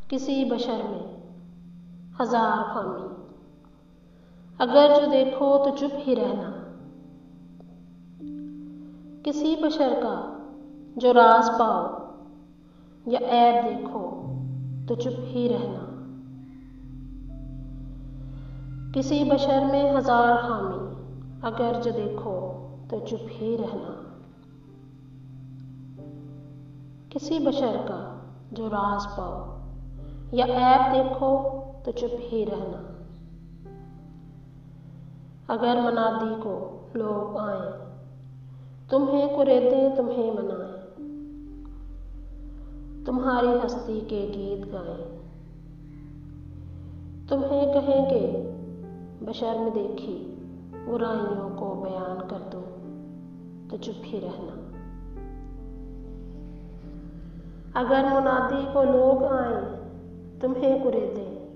کسی بشر میں ہزار خامی، اگر جو دیکھو تو چپ ہی رہنا۔ کسی بشر کا جو راز پاؤ یا عیب دیکھو تو چپ ہی رہنا۔ کسی بشر میں ہزار خامی، اگر جو دیکھو تو چپ ہی رہنا۔ کسی بشر کا جو راز پاؤ یا عیب دیکھو تو چپ ہی رہنا۔ اگر منادی کو لوگ آئیں، تمہیں کریدیں تمہیں منائیں، تمہاری ہستی کے گیت گائیں، تمہیں کہیں کہ بشر میں دیکھی برائیوں کو بیان کر دو تو چپ ہی رہنا۔ اگر منادی کو لوگ آئیں، تمہیں کریدیں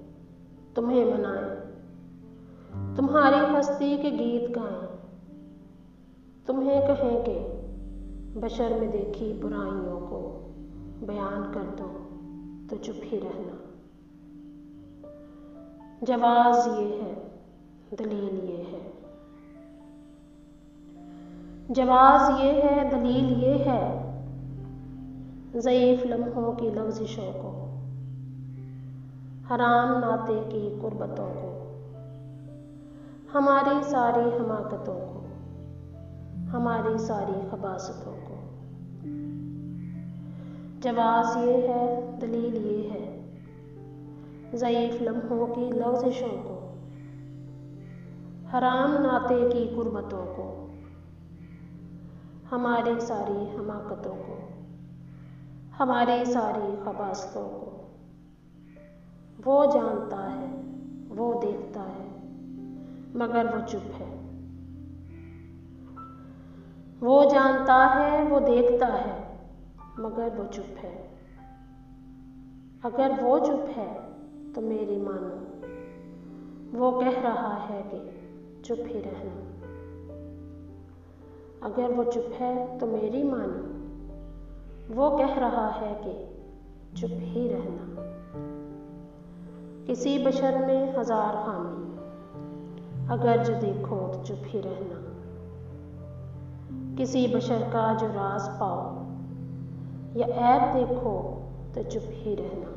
تمہیں منائیں، تمہاری ہستی کے گیت گائیں، تمہیں کہیں کہ بشر میں دیکھی برائیوں کو بیان کر دو تو چپ ہی رہنا۔ جواز یہ ہے، دلیل یہ ہے۔ جواز یہ ہے، دلیل یہ ہے، ضعیف لمحوں کی لغزشوں کو، حرام ناطے کی قربتوں کو، ہماری ساری حماقتوں کو، ہماری ساری خباثتوں کو۔ جواز یہ ہے، دلیل یہ ہے، ضعیف لمحوں کی لغزشوں کو، حرام ناطے کی قربتوں کو، ہماری ساری حماقتوں کو، ہماری ساری خباثتوں کو۔ وہ جانتا ہے، وہ دیکھتا ہے، مگر وہ چپ ہے۔ وہ جانتا ہے، وہ دیکھتا ہے، مگر وہ چپ ہے۔ اگر وہ چپ ہے تو میری مانو، وہ کہہ رہا ہے کہ چپ ہی رہنا۔ اگر وہ چپ ہے تو میری مانو، وہ کہہ رہا ہے کہ چپ ہی رہنا۔ کسی بشر میں ہزار خامی، اگر جو دیکھو تو چپ ہی رہنا۔ کسی بشر کا جو راز پاؤ یا عیب دیکھو تو چپ ہی رہنا۔